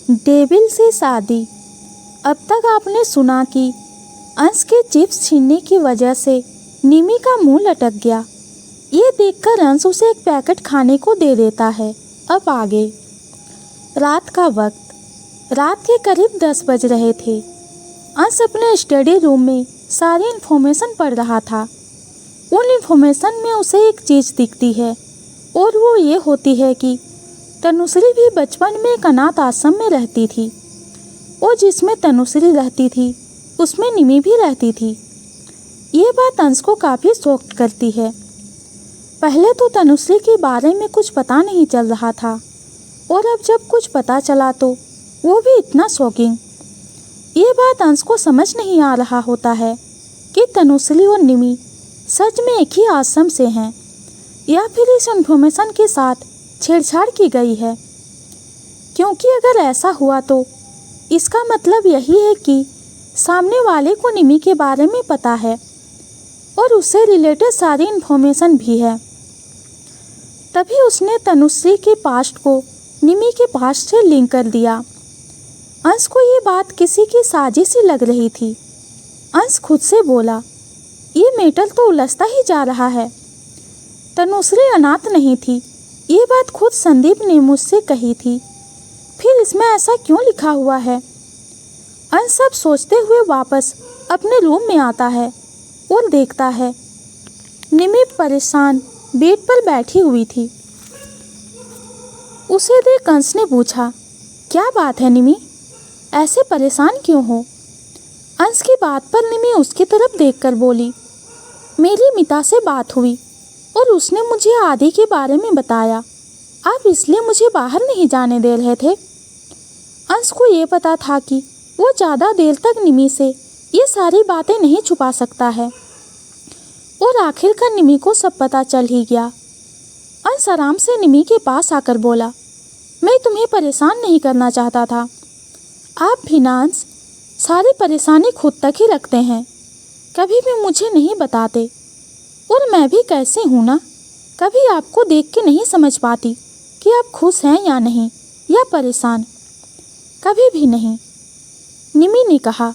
Devil से शादी। अब तक आपने सुना कि अंश के चिप्स छीनने की वजह से निमी का मुंह लटक गया। ये देखकर अंश उसे एक पैकेट खाने को दे देता है। अब आगे। रात का वक्त। रात के करीब 10 बज रहे थे। अंश अपने स्टडी रूम में सारी इन्फॉर्मेशन पढ़ रहा था। उन इन्फॉर्मेशन में उसे एक चीज़ दिखती है और वो ये होती है कि तनुश्री भी बचपन में एक अनाथ आश्रम में रहती थी और जिसमें तनुश्री रहती थी उसमें निमी भी रहती थी। ये बात अंश को काफ़ी शॉक करती है। पहले तो तनुश्री के बारे में कुछ पता नहीं चल रहा था और अब जब कुछ पता चला तो वो भी इतना शॉकिंग। ये बात अंश को समझ नहीं आ रहा होता है कि तनुश्री और निमी सच में एक ही आश्रम से हैं या फिर इस इन्फॉर्मेशन के साथ छेड़छाड़ की गई है। क्योंकि अगर ऐसा हुआ तो इसका मतलब यही है कि सामने वाले को निमी के बारे में पता है और उससे रिलेटेड सारी इन्फॉर्मेशन भी है। तभी उसने तनुश्री के पास्ट को निमी के पास्ट से लिंक कर दिया। अंश को ये बात किसी की साजिश सी लग रही थी। अंश खुद से बोला, ये मैटर तो उलझता ही जा रहा है। तनुश्री अनाथ नहीं थी, ये बात खुद संदीप ने मुझसे कही थी। फिर इसमें ऐसा क्यों लिखा हुआ है? अंश सब सोचते हुए वापस अपने रूम में आता है और देखता है निमी परेशान बेड पर बैठी हुई थी। उसे देख अंश ने पूछा, क्या बात है निमी, ऐसे परेशान क्यों हो? अंश की बात पर निमी उसकी तरफ देखकर बोली, मेरी मिता से बात हुई और उसने मुझे आदि के बारे में बताया। आप इसलिए मुझे बाहर नहीं जाने दे रहे थे। अंश को ये पता था कि वो ज़्यादा देर तक निमी से ये सारी बातें नहीं छुपा सकता है और आखिरकार निमी को सब पता चल ही गया। अंश आराम से निमी के पास आकर बोला, मैं तुम्हें परेशान नहीं करना चाहता था। आप भी ना अंश, सारी परेशानी खुद तक ही रखते हैं, कभी भी मुझे नहीं बताते। और मैं भी कैसे हूँ ना, कभी आपको देख के नहीं समझ पाती कि आप खुश हैं या नहीं या परेशान, कभी भी नहीं। निमी ने कहा,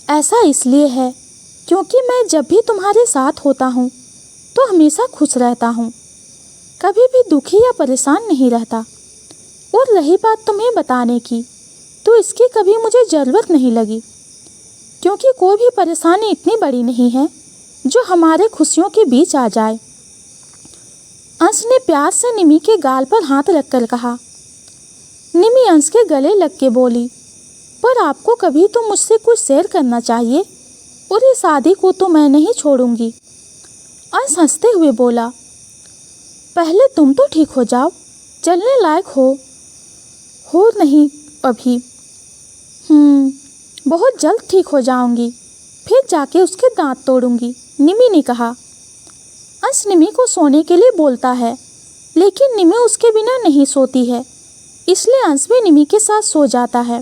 ऐसा इसलिए है क्योंकि मैं जब भी तुम्हारे साथ होता हूँ तो हमेशा खुश रहता हूँ, कभी भी दुखी या परेशान नहीं रहता। और रही बात तुम्हें बताने की, तो इसकी कभी मुझे ज़रूरत नहीं लगी, क्योंकि कोई भी परेशानी इतनी बड़ी नहीं है जो हमारे खुशियों के बीच आ जाए। अंश ने प्यार से निमी के गाल पर हाथ रखकर कहा। निमी अंश के गले लग के बोली, पर आपको कभी तो मुझसे कुछ शेयर करना चाहिए और इस शादी को तो मैं नहीं छोड़ूंगी। अंश हंसते हुए बोला, पहले तुम तो ठीक हो जाओ, चलने लायक हो नहीं अभी। बहुत जल्द ठीक हो जाऊंगी, फिर जाके उसके दांत तोड़ूंगी, निमी ने कहा। अंश निमी को सोने के लिए बोलता है, लेकिन निमी उसके बिना नहीं सोती है, इसलिए अंश भी निमी के साथ सो जाता है।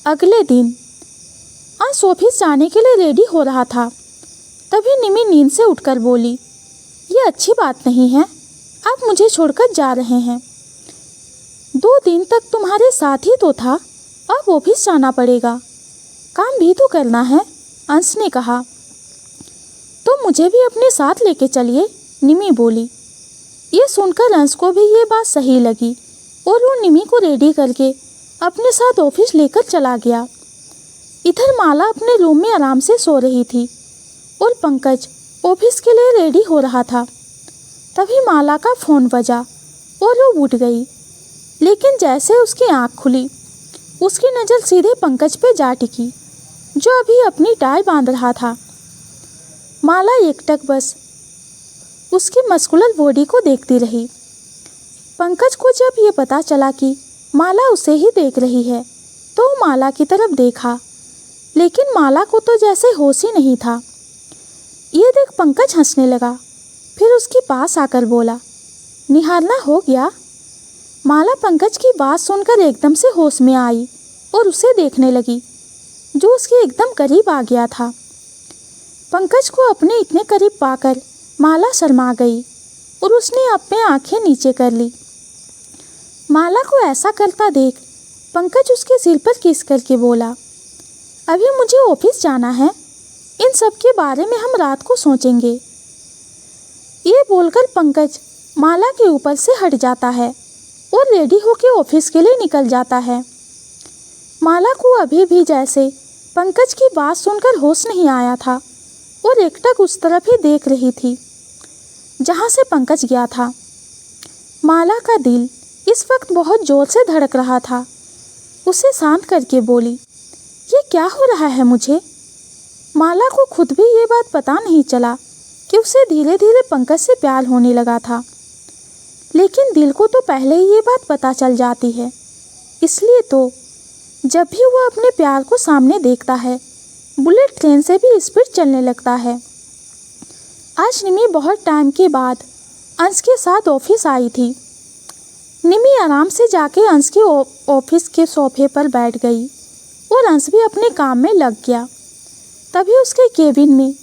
अगले दिन अंश ऑफिस जाने के लिए रेडी हो रहा था, तभी निमी नींद से उठकर बोली, ये अच्छी बात नहीं है, आप मुझे छोड़कर जा रहे हैं। 2 दिन तक तुम्हारे साथ ही तो था, अब ऑफिस जाना पड़ेगा, काम भी तो करना है, अंश ने कहा। तो मुझे भी अपने साथ लेके चलिए, निमी बोली। ये सुनकर अंश को भी ये बात सही लगी और वो निमी को रेडी करके अपने साथ ऑफिस लेकर चला गया। इधर माला अपने रूम में आराम से सो रही थी और पंकज ऑफिस के लिए रेडी हो रहा था। तभी माला का फ़ोन बजा और वो उठ गई, लेकिन जैसे उसकी आँख खुली उसकी नज़र सीधे पंकज पे जा टिकी, जो अभी अपनी टाई बांध रहा था। माला एकटक बस उसकी मस्कुलर बॉडी को देखती रही। पंकज को जब ये पता चला कि माला उसे ही देख रही है तो वो माला की तरफ देखा, लेकिन माला को तो जैसे होश ही नहीं था। ये देख पंकज हंसने लगा, फिर उसके पास आकर बोला, निहारना हो गया। माला पंकज की बात सुनकर एकदम से होश में आई और उसे देखने लगी, जो उसके एकदम करीब आ गया था। पंकज को अपने इतने करीब पाकर माला शर्मा गई और उसने अपने आंखें नीचे कर ली। माला को ऐसा करता देख पंकज उसके सिर पर किस करके बोला, अभी मुझे ऑफिस जाना है, इन सब के बारे में हम रात को सोचेंगे। ये बोलकर पंकज माला के ऊपर से हट जाता है और रेडी होकर ऑफिस के लिए निकल जाता है। माला को अभी भी जैसे पंकज की बात सुनकर होश नहीं आया था और एकटक उस तरफ ही देख रही थी जहाँ से पंकज गया था। माला का दिल इस वक्त बहुत जोर से धड़क रहा था। उसे शांत करके बोली, ये क्या हो रहा है मुझे? माला को खुद भी ये बात पता नहीं चला कि उसे धीरे धीरे पंकज से प्यार होने लगा था, लेकिन दिल को तो पहले ही ये बात पता चल जाती है। इसलिए तो जब भी वह अपने प्यार को सामने देखता है, बुलेट ट्रेन से भी स्पीड चलने लगता है। आज निमी बहुत टाइम के बाद अंश के साथ ऑफिस आई थी। निमी आराम से जाके अंश के ऑफिस के सोफे पर बैठ गई और अंश भी अपने काम में लग गया। तभी उसके केबिन में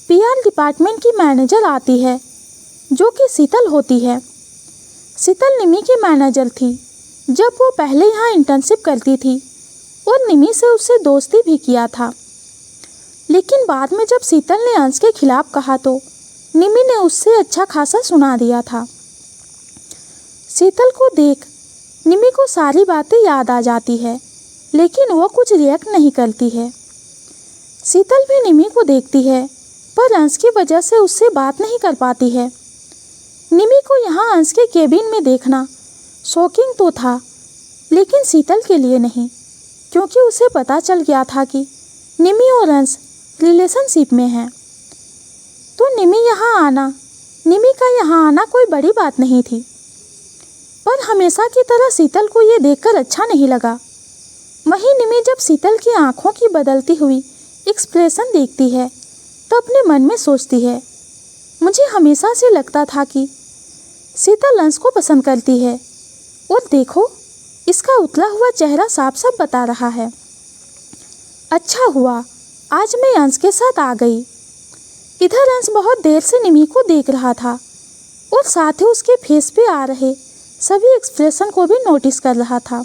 पीआर डिपार्टमेंट की मैनेजर आती है, जो कि शीतल होती है। शीतल निमी की मैनेजर थी जब वो पहले यहाँ इंटर्नशिप करती थी और निमी से उससे दोस्ती भी किया था। लेकिन बाद में जब शीतल ने अंश के खिलाफ कहा तो निमी ने उससे अच्छा खासा सुना दिया था। शीतल को देख निमी को सारी बातें याद आ जाती है, लेकिन वो कुछ रिएक्ट नहीं करती है। शीतल भी निमी को देखती है, पर अंश की वजह से उससे बात नहीं कर पाती है। निमी को यहाँ अंश के केबिन में देखना शॉकिंग तो था, लेकिन शीतल के लिए नहीं, क्योंकि उसे पता चल गया था कि निमी और अंश रिलेशनशिप में हैं। तो निमी का यहाँ आना कोई बड़ी बात नहीं थी। पर हमेशा की तरह शीतल को ये देखकर अच्छा नहीं लगा। वहीं निमी जब शीतल की आंखों की बदलती हुई एक्सप्रेशन देखती है तो अपने मन में सोचती है, मुझे हमेशा से लगता था कि शीतल अंश को पसंद करती है, और देखो इसका उतला हुआ चेहरा साफ साफ बता रहा है। अच्छा हुआ आज मैं अंश के साथ आ गई। इधर अंश बहुत देर से निमी को देख रहा था और साथ ही उसके फेस पे आ रहे सभी एक्सप्रेशन को भी नोटिस कर रहा था।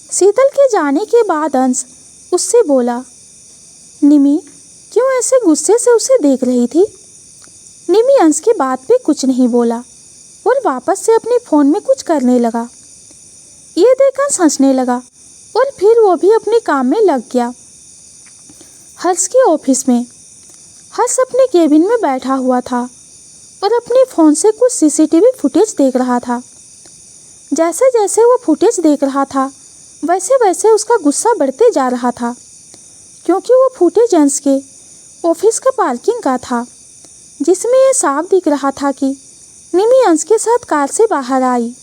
शीतल के जाने के बाद अंश उससे बोला, निमी क्यों ऐसे गुस्से से उसे देख रही थी? निमी अंश की बात पे कुछ नहीं बोला और वापस से अपने फ़ोन में कुछ करने लगा। ये देख अंश हंसने लगा और फिर वो भी अपने काम में लग गया। हर्ष के ऑफिस में हर्ष अपने केबिन में बैठा हुआ था और अपने फ़ोन से कुछ सीसीटीवी फुटेज देख रहा था। जैसे जैसे वो फुटेज देख रहा था वैसे वैसे उसका गुस्सा बढ़ते जा रहा था, क्योंकि वो फुटेज अंश के ऑफिस का पार्किंग का था, जिसमें ये साफ दिख रहा था कि निमी अंश के साथ कार से बाहर आई।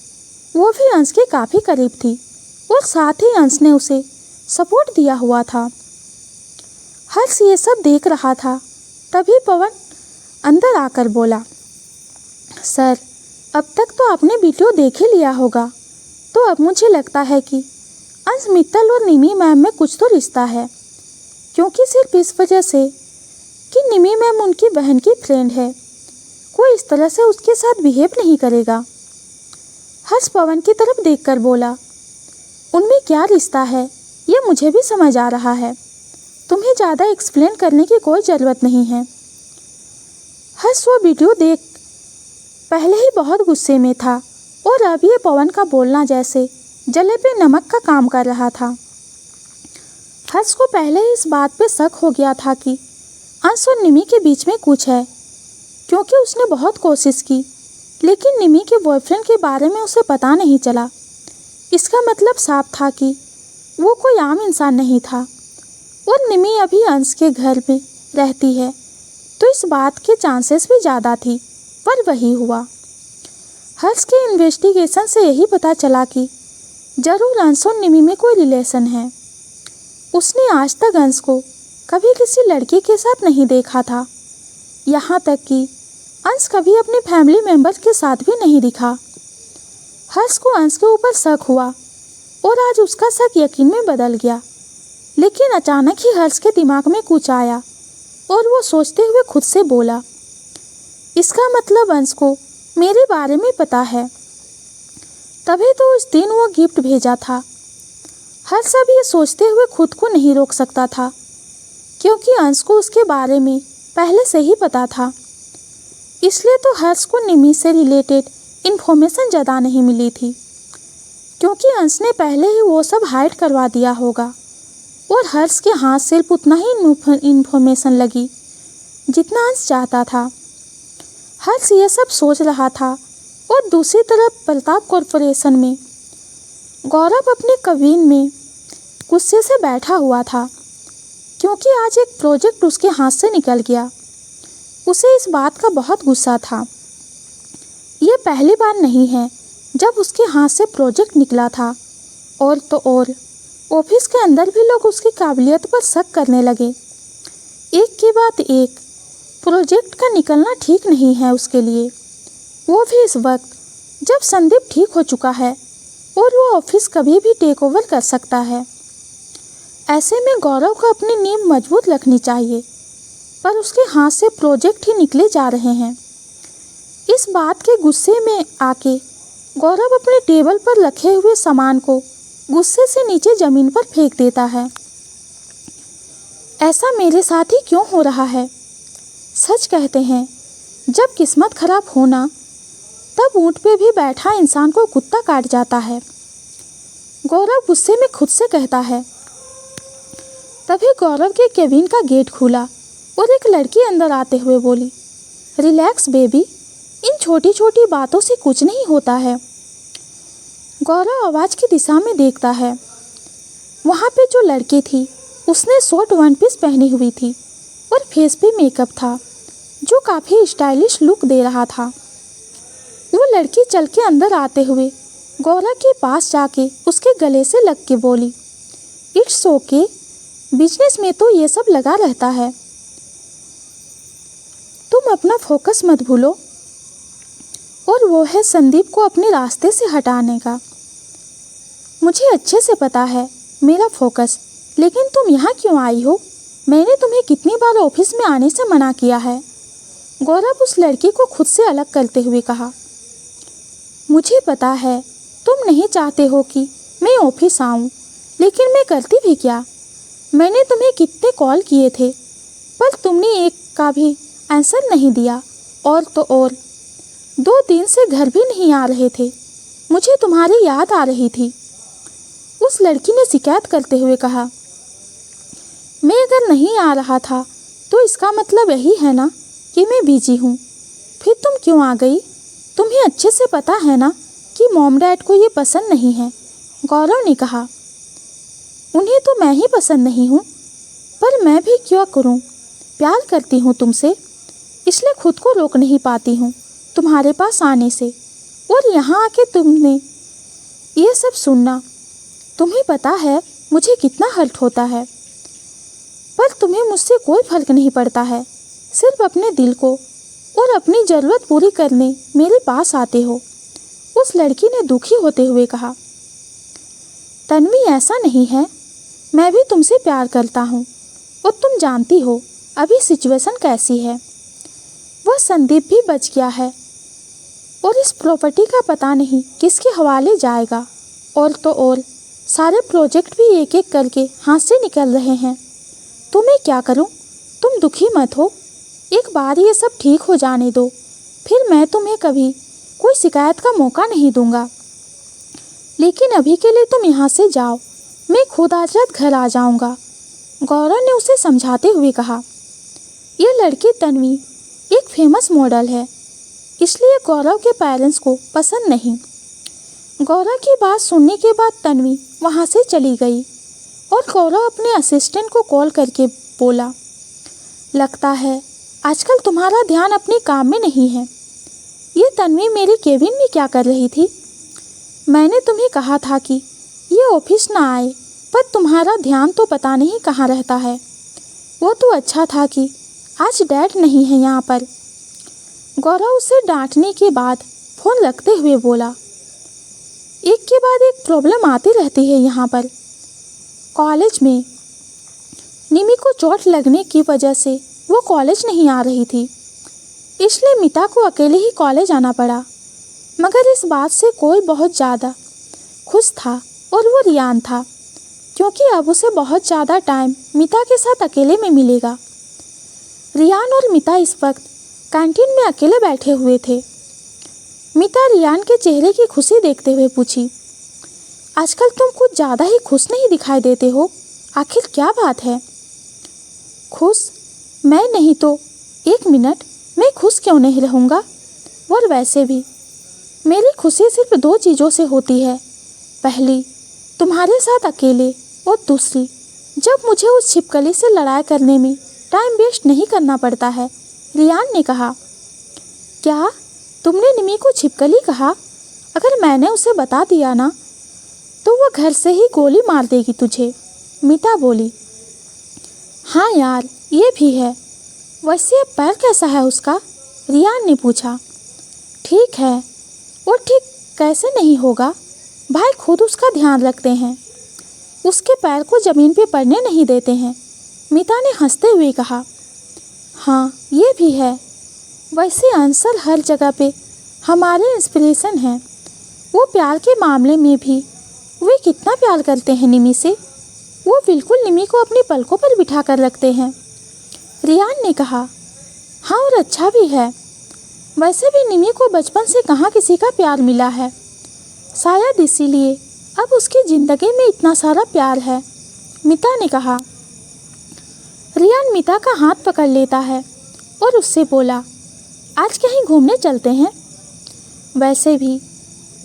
वो भी अंश के काफ़ी करीब थी और साथ ही अंश ने उसे सपोर्ट दिया हुआ था। हर्ष ये सब देख रहा था। तभी पवन अंदर आकर बोला, सर अब तक तो आपने वीडियो देख ही लिया होगा, तो अब मुझे लगता है कि अंश मित्तल और निमी मैम में कुछ तो रिश्ता है, क्योंकि सिर्फ इस वजह से कि निमी मैम उनकी बहन की फ्रेंड है, कोई इस तरह से उसके साथ बिहेव नहीं करेगा। हर्ष पवन की तरफ देखकर बोला, उनमें क्या रिश्ता है ये मुझे भी समझ आ रहा है, तुम्हें ज़्यादा एक्सप्लेन करने की कोई ज़रूरत नहीं है। हर्ष वो वीडियो देख पहले ही बहुत गुस्से में था और अब ये पवन का बोलना जैसे जले पे नमक का काम कर रहा था। हर्ष को पहले ही इस बात पे शक हो गया था कि अंश और निमी के बीच में कुछ है, क्योंकि उसने बहुत कोशिश की, लेकिन निमी के बॉयफ्रेंड के बारे में उसे पता नहीं चला। इसका मतलब साफ था कि वो कोई आम इंसान नहीं था और निमी अभी अंश के घर में रहती है, तो इस बात के चांसेस भी ज़्यादा थी, पर वही हुआ। हर्ष के इन्वेस्टिगेशन से यही पता चला कि जरूर अंश और निमी में कोई रिलेशन है। उसने आज तक अंश को कभी किसी लड़की के साथ नहीं देखा था, यहाँ तक कि अंश कभी अपने फैमिली मेम्बर्स के साथ भी नहीं दिखा। हर्ष को अंश के ऊपर शक हुआ और आज उसका शक यकीन में बदल गया, लेकिन अचानक ही हर्ष के दिमाग में कुछ आया और वो सोचते हुए खुद से बोला, इसका मतलब अंश को मेरे बारे में पता है, तभी तो उस दिन वो गिफ्ट भेजा था हर्ष अब ये सोचते हुए खुद को नहीं रोक सकता था, क्योंकि अंश को उसके बारे में पहले से ही पता था। इसलिए तो हर्ष को निमी से रिलेटेड इन्फॉर्मेशन ज़्यादा नहीं मिली थी, क्योंकि अंश ने पहले ही वो सब हाइड करवा दिया होगा और हर्ष के हाथ सिर्फ उतना ही इन्फॉर्मेशन लगी जितना अंश चाहता था। हर्ष ये सब सोच रहा था और दूसरी तरफ प्रताप कॉर्पोरेशन में गौरव अपने कबिन में गुस्से से बैठा हुआ था, क्योंकि आज एक प्रोजेक्ट उसके हाथ से निकल गया। उसे इस बात का बहुत गुस्सा था। ये पहली बार नहीं है जब उसके हाथ से प्रोजेक्ट निकला था, और तो और ऑफिस के अंदर भी लोग उसकी काबिलियत पर शक करने लगे। एक के बाद एक प्रोजेक्ट का निकलना ठीक नहीं है उसके लिए, वो भी इस वक्त जब संदीप ठीक हो चुका है और वो ऑफिस कभी भी टेक ओवर कर सकता है। ऐसे में गौरव को अपनी नींव मजबूत रखनी चाहिए, पर उसके हाथ से प्रोजेक्ट ही निकले जा रहे हैं। इस बात के गुस्से में आके गौरव अपने टेबल पर रखे हुए सामान को गुस्से से नीचे ज़मीन पर फेंक देता है। ऐसा मेरे साथ ही क्यों हो रहा है? सच कहते हैं, जब किस्मत खराब होना तब ऊँट पे भी बैठा इंसान को कुत्ता काट जाता है, गौरव गुस्से में खुद से कहता है। तभी गौरव के केबिन का गेट खुला और एक लड़की अंदर आते हुए बोली, रिलैक्स बेबी, इन छोटी छोटी बातों से कुछ नहीं होता है। गौरव आवाज़ की दिशा में देखता है। वहाँ पे जो लड़की थी उसने शॉर्ट वन पीस पहनी हुई थी और फेस पे मेकअप था जो काफ़ी स्टाइलिश लुक दे रहा था। वो लड़की चल के अंदर आते हुए गौरव के पास जाके उसके गले से लग के बोली, इट्स ओके, बिजनेस में तो ये सब लगा रहता है, तुम अपना फोकस मत भूलो। और वो है संदीप को अपने रास्ते से हटाने का। मुझे अच्छे से पता है मेरा फोकस, लेकिन तुम यहाँ क्यों आई हो? मैंने तुम्हें कितनी बार ऑफिस में आने से मना किया है? गौरव उस लड़की को खुद से अलग करते हुए कहा। मुझे पता है तुम नहीं चाहते हो कि मैं ऑफिस आऊँ, लेकिन मैं करती भी क्या? मैंने तुम्हें कितने कॉल किए थे, पर तुमने एक का भी आंसर नहीं दिया, और तो और 2 दिन से घर भी नहीं आ रहे थे। मुझे तुम्हारी याद आ रही थी, उस लड़की ने शिकायत करते हुए कहा। मैं अगर नहीं आ रहा था तो इसका मतलब यही है ना कि मैं बिजी हूँ। फिर तुम क्यों आ गई? तुम्हें अच्छे से पता है ना कि मॉम डैड को ये पसंद नहीं है, गौरव ने कहा। उन्हें तो मैं ही पसंद नहीं हूँ, पर मैं भी क्या करूँ, प्यार करती हूँ तुमसे, इसलिए खुद को रोक नहीं पाती हूँ तुम्हारे पास आने से। और यहाँ आके तुमने ये सब सुनना, तुम्हें पता है मुझे कितना हर्ट होता है, पर तुम्हें मुझसे कोई फर्क नहीं पड़ता है। सिर्फ अपने दिल को और अपनी ज़रूरत पूरी करने मेरे पास आते हो, उस लड़की ने दुखी होते हुए कहा। तन्वी, ऐसा नहीं है, मैं भी तुमसे प्यार करता हूँ और तुम जानती हो अभी सिचुएशन कैसी है। वह संदीप भी बच गया है और इस प्रॉपर्टी का पता नहीं किसके हवाले जाएगा, और तो और सारे प्रोजेक्ट भी एक एक करके हाथ से निकल रहे हैं। तो मैं क्या करूं? तुम दुखी मत हो, एक बार ये सब ठीक हो जाने दो, फिर मैं तुम्हें कभी कोई शिकायत का मौका नहीं दूंगा। लेकिन अभी के लिए तुम यहाँ से जाओ, मैं खुद आज रात घर आ जाऊँगा, गौरव ने उसे समझाते हुए कहा। यह लड़की तन्वी एक फेमस मॉडल है, इसलिए गौरव के पेरेंट्स को पसंद नहीं। गौरव की बात सुनने के बाद तन्वी वहाँ से चली गई और गौरव अपने असिस्टेंट को कॉल करके बोला, लगता है आजकल तुम्हारा ध्यान अपने काम में नहीं है। ये तन्वी मेरे केबिन में क्या कर रही थी? मैंने तुम्हें कहा था कि ये ऑफिस ना आए, पर तुम्हारा ध्यान तो पता नहीं कहाँ रहता है। वो तो अच्छा था कि आज डैड नहीं है यहाँ पर। गौरव उसे डांटने के बाद फ़ोन रखते हुए बोला, एक के बाद एक प्रॉब्लम आती रहती है यहाँ पर। कॉलेज में निमी को चोट लगने की वजह से वो कॉलेज नहीं आ रही थी, इसलिए मिता को अकेले ही कॉलेज आना पड़ा। मगर इस बात से कोई बहुत ज़्यादा खुश था और वो रियान था। क्योंकि अब उसे बहुत ज़्यादा टाइम मिता के साथ अकेले में मिलेगा। रियान और मिता इस वक्त कैंटीन में अकेले बैठे हुए थे। मिता रियान के चेहरे की खुशी देखते हुए पूछी, आजकल तुम कुछ ज़्यादा ही खुश नहीं दिखाई देते हो, आखिर क्या बात है? खुश? मैं नहीं तो 1 मिनट, मैं खुश क्यों नहीं रहूँगा? और वैसे भी मेरी खुशी सिर्फ 2 चीज़ों से होती है, पहली तुम्हारे साथ अकेले, और दूसरी जब मुझे उस छिपकली से लड़ाई करने में टाइम वेस्ट नहीं करना पड़ता है। रियान ने कहा। क्या तुमने निमी को छिपकली कहा? अगर मैंने उसे बता दिया ना तो वो घर से ही गोली मार देगी तुझे, मिता बोली। हाँ यार, ये भी है। वैसे अब पैर कैसा है उसका? रियान ने पूछा। ठीक है। और ठीक कैसे नहीं होगा, भाई खुद उसका ध्यान रखते हैं, उसके पैर को ज़मीन पे पड़ने नहीं देते हैं, मिता ने हंसते हुए कहा। हाँ ये भी है। वैसे अंसर हर जगह पे हमारे इंस्पिरेशन हैं। वो प्यार के मामले में भी वे कितना प्यार करते हैं निमी से, वो बिल्कुल निमी को अपनी पलकों पर बिठा कर रखते हैं, रियान ने कहा। हाँ और अच्छा भी है। वैसे भी निमी को बचपन से कहाँ किसी का प्यार मिला है, शायद इसीलिए अब उसकी ज़िंदगी में इतना सारा प्यार है, मिता ने कहा। रियान मिता का हाथ पकड़ लेता है और उससे बोला, आज कहीं घूमने चलते हैं? वैसे भी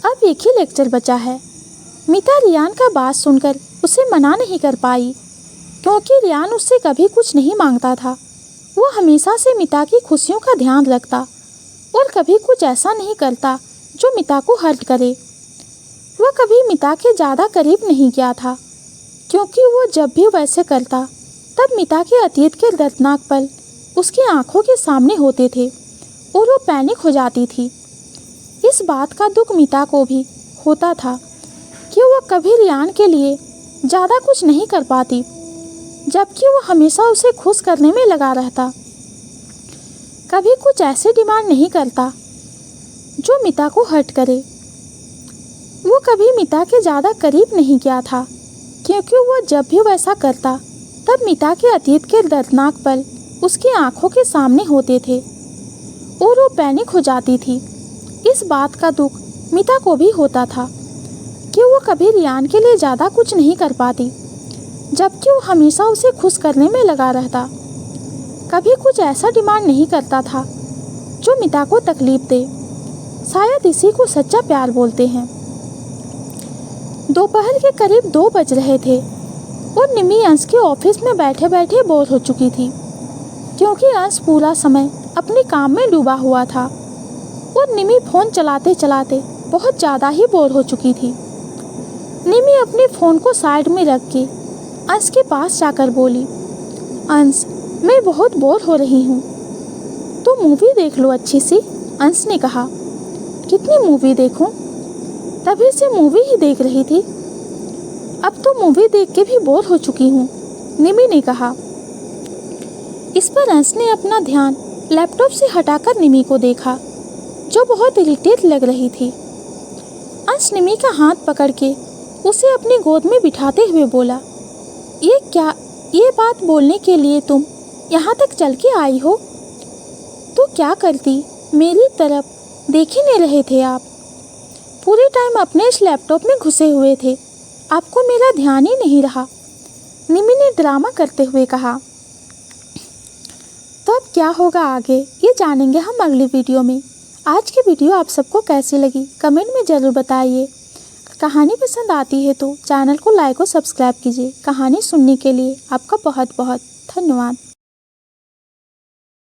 अब एक ही लेक्चर बचा है। मिता रियान का बात सुनकर उसे मना नहीं कर पाई, क्योंकि रियान उससे कभी कुछ नहीं मांगता था। वो हमेशा से मिता की खुशियों का ध्यान रखता और कभी कुछ ऐसा नहीं करता जो मिता को हर्ट करे। वह कभी मिता के ज़्यादा करीब नहीं गया था, क्योंकि वो जब भी वैसे करता तब मिता के अतीत के दर्दनाक पल उसकी आंखों के सामने होते थे और वो पैनिक हो जाती थी। इस बात का दुख मिता को भी होता था कि वो कभी रियान के लिए ज़्यादा कुछ नहीं कर पाती, जबकि वो हमेशा उसे खुश करने में लगा रहता। कभी कुछ ऐसे डिमांड नहीं करता जो मिता को हर्ट करे। वो कभी मिता के ज़्यादा करीब नहीं गया था, क्योंकि वो जब भी वैसा करता तब मिता के अतीत के दर्दनाक पल उसकी आंखों के सामने होते थे और वो पैनिक हो जाती थी। इस बात का दुख मिता को भी होता था कि वो कभी रियान के लिए ज़्यादा कुछ नहीं कर पाती, जबकि वो हमेशा उसे खुश करने में लगा रहता। कभी कुछ ऐसा डिमांड नहीं करता था जो मिता को तकलीफ दे। शायद इसी को सच्चा प्यार बोलते हैं। दोपहर के करीब 2 बज रहे थे और निमी अंश के ऑफिस में बैठे बैठे बोर हो चुकी थी, क्योंकि अंश पूरा समय अपने काम में डूबा हुआ था और निमी फ़ोन चलाते चलाते बहुत ज़्यादा ही बोर हो चुकी थी। निमी अपने फ़ोन को साइड में रख के अंश के पास जाकर बोली, अंश मैं बहुत बोर हो रही हूँ, तो मूवी देख लो अच्छी सी। अंश ने कहा। कितनी मूवी देखूँ? तभी से मूवी ही देख रही थी। अब तो मूवी देख के भी बोर हो चुकी हूँ, निमी ने कहा। इस पर अंश ने अपना ध्यान लैपटॉप से हटाकर निमी को देखा, जो बहुत इरिटेट लग रही थी। अंश निमी का हाथ पकड़ के उसे अपनी गोद में बिठाते हुए बोला, ये बात बोलने के लिए तुम यहाँ तक चल के आई हो? तो क्या करती, मेरी तरफ देख ही नहीं रहे थे आप? पूरे टाइम अपने इस लैपटॉप में घुसे हुए थे, आपको मेरा ध्यान ही नहीं रहा, निमी ने ड्रामा करते हुए कहा। तो अब क्या होगा आगे, ये जानेंगे हम अगली वीडियो में। आज की वीडियो आप सबको कैसी लगी कमेंट में ज़रूर बताइए। कहानी पसंद आती है तो चैनल को लाइक और सब्सक्राइब कीजिए। कहानी सुनने के लिए आपका बहुत बहुत धन्यवाद।